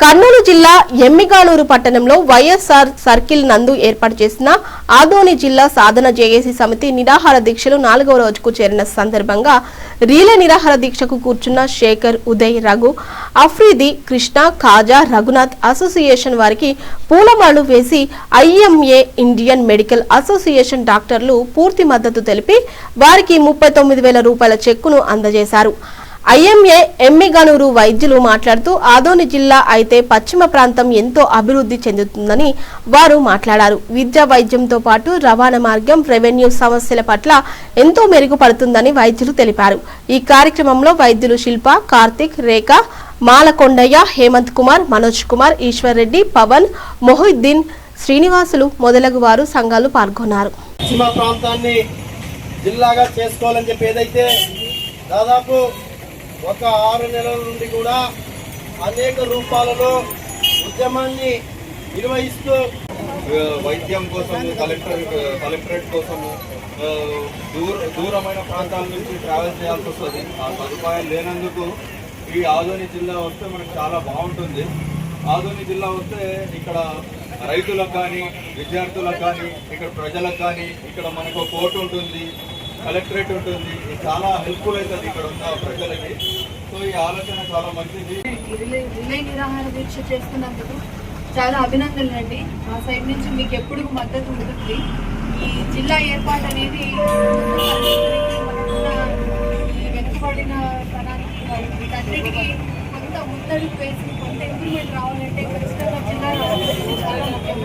కర్నూలు జిల్లా ఎమ్మిగానూరు పట్టణంలో వైఎస్ఆర్ సర్కిల్ నందు ఏర్పాటు చేసిన ఆదోని జిల్లా సాధన జేఏసీ సమితి నిరాహార దీక్షలు 4వ రోజుకు చేరిన సందర్భంగా రీలే నిరాహార దీక్షకు కూర్చున్న శేఖర్, ఉదయ్, రఘు, అఫ్రీది, కృష్ణ, ఖాజా, రఘునాథ్ అసోసియేషన్ వారికి పూలమాలలు వేసి ఐఎంఏ ఇండియన్ మెడికల్ అసోసియేషన్ డాక్టర్లు పూర్తి మద్దతు తెలిపి వారికి 39,000 రూపాయల చెక్కును అందజేశారు. ఐఎంఏ ఎమ్మిగానూరు వైద్యులు మాట్లాడుతూ ఆదోని జిల్లా అయితే పశ్చిమ ప్రాంతం ఎంతో అభివృద్ధి చెందుతుందని వారు మాట్లాడారు. విద్యా వైద్యంతో పాటు రవాణా మార్గం, రెవెన్యూ సమస్యల పట్ల ఎంతో మెరుగుపడుతుందని వైద్యులు తెలిపారు. ఈ కార్యక్రమంలో వైద్యులు శిల్ప, కార్తిక్, రేఖ, మాలకొండయ్య, హేమంత్ కుమార్, మనోజ్ కుమార్, ఈశ్వర్ రెడ్డి, పవన్, మొహిద్దీన్, శ్రీనివాసులు మొదలగు వారు సంఘాలు పాల్గొన్నారు. పశ్చిమ ప్రాంతాన్ని జిల్లాగా చేసుకోవాలని చెప్పి ఏదైతే దాదాపు ఒక 6 నెలల నుండి కూడా అనేక రూపాలలో ఉద్యమాన్ని నిర్వహిస్తూ వైద్యం కోసం కలెక్టరేట్ కోసము దూరమైన ప్రాంతాల నుంచి ట్రావెల్ చేయాల్సి వస్తుంది. ఆ సదుపాయాలు లేనందుకు ఈ ఆదోని జిల్లా వస్తే మనకు చాలా బాగుంటుంది. ఆదోని జిల్లా వస్తే ఇక్కడ రైతులకు కానీ, విద్యార్థులకు కానీ, ఇక్కడ ప్రజలకు కానీ, ఇక్కడ మనకు కోర్టు ఉంటుంది, కలెక్టరేట్ ఉంటుంది. చాలా హెల్ప్ఫుల్ అవుతుంది ఇక్కడ ఉన్న ప్రజలకి. సో ఈ ఆలోచన చాలా మంచిది. రిలే నిరాహార దీక్ష చేస్తున్నందుకు చాలా అభినందనలు అండి. మా సైడ్ నుంచి మీకు ఎప్పుడు మద్దతు ఉంటుంది. ఈ జిల్లా ఏర్పాటు అనేది ఈ వెనుకబడిన వీటన్నిటికీ కొంత ముందడుగు వేసి కొంత ఇంప్రూవ్మెంట్ రావాలంటే ఖచ్చితంగా జిల్లా చాలా ముఖ్యం.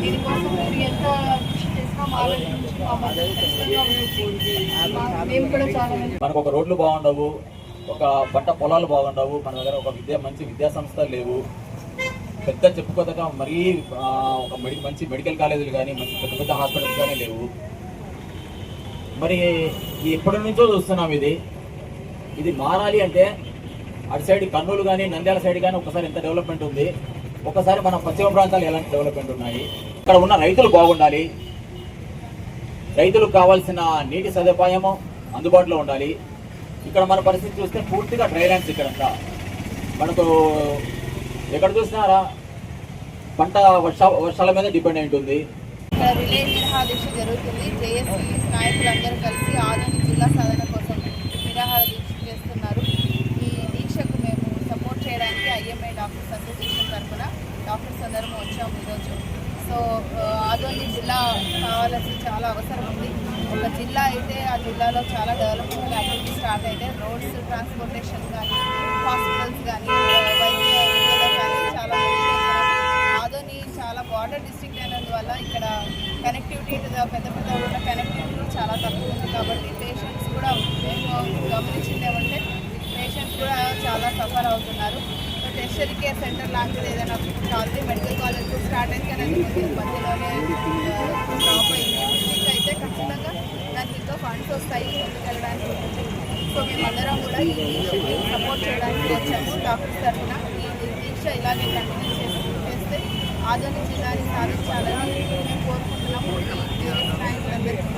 దీనికోసం మీరు ఎంత కృషి చేసినా మా నుంచి మా మద్దతు ఖచ్చితంగా మేము కూడా చాలా మనకు ఒక రోడ్లు బాగుండవు, ఒక పంట పొలాలు బాగుండవు, మన దగ్గర ఒక మంచి విద్యా సంస్థలు లేవు, పెద్ద చెప్పుకోదగా మరీ ఒక మంచి మెడికల్ కాలేజీలు కానీ, మంచి పెద్ద పెద్ద హాస్పిటల్స్ కానీ లేవు. మరి ఎప్పటి నుంచో చూస్తున్నాం ఇది మారాలి అంటే అటు సైడ్ కర్నూలు కానీ, నంద్యాల సైడ్ కానీ ఒకసారి ఎంత డెవలప్మెంట్ ఉంది, ఒకసారి మన పశ్చిమ ప్రాంతాలు ఎలాంటి డెవలప్మెంట్ ఉన్నాయి, ఇక్కడ ఉన్న రైతులు బాగుండాలి, రైతులకు కావాల్సిన నీటి సదుపాయము అందుబాటులో ఉండాలి. ఇక్కడ మన పరిస్థితి చూస్తే పూర్తిగా డ్రై ల్యాండ్స్ ఇక్కడంతా మనకు ఎక్కడ చూసినారా పంట వర్షాల మీద డిపెండ్ అయి ఉంటుంది. ఇక్కడ రిలే నిరాహార దీక్ష జరుగుతుంది. జేఏసీ నాయకులందరూ కలిసి ఆదోని జిల్లా సాధన కోసం నిరాహార దీక్ష చేస్తున్నారు. ఈ దీక్షకు మేము సపోర్ట్ చేయడానికి ఐఎంఏ డాక్టర్స్ అసోసియేషన్ తరఫున డాక్టర్స్ అందరం వచ్చాము ఈరోజు. సో ఆదోని జిల్లా కావాల్సిన చాలా అవసరం ఉంది. ఒక జిల్లా అయితే ఆ జిల్లాలో చాలా డెవలప్మెంట్ యాక్టివిటీస్ స్టార్ట్ అయితే రోడ్స్, ట్రాన్స్పోర్టేషన్ కానీ, హాస్పిటల్స్ కానీ, వైద్య విద్యలో కానీ చాలా ఆదోని చాలా బార్డర్ డిస్ట్రిక్ట్ అయినందువల్ల ఇక్కడ కనెక్టివిటీ పెద్ద ఉన్న కనెక్టివిటీ చాలా తక్కువ ఉంది. కాబట్టి పేషెంట్స్ కూడా మేము గమనించింది ఏమంటే పేషెంట్స్ కూడా చాలా సఫర్ అవుతున్నారు. టెర్షరీ కేర్ సెంటర్ లాంటిది ఏదైనా ఆల్రెడీ మెడికల్ కాలేజ్ స్టార్ట్ అయితే కానీ మధ్యలోనే స్టాప్ అయింది. డిస్ట్రిక్ట్ అయితే ఖచ్చితంగా దానికి ఇంకా ఫండ్స్ వస్తాయి, ముందుకెళ్ళడానికి ఉంటుంది. సో మేమందరం కూడా ఈ దీక్షకి సపోర్ట్ చేయడానికి వచ్చాము డాక్టర్స్ తరఫున. ఈ దీక్ష ఇలాగే కంటిన్యూ చేస్తే ఆదోని జిల్లాని సాధించాలని మేము కోరుకుంటున్నాము. ఈ నాయకులందరికీ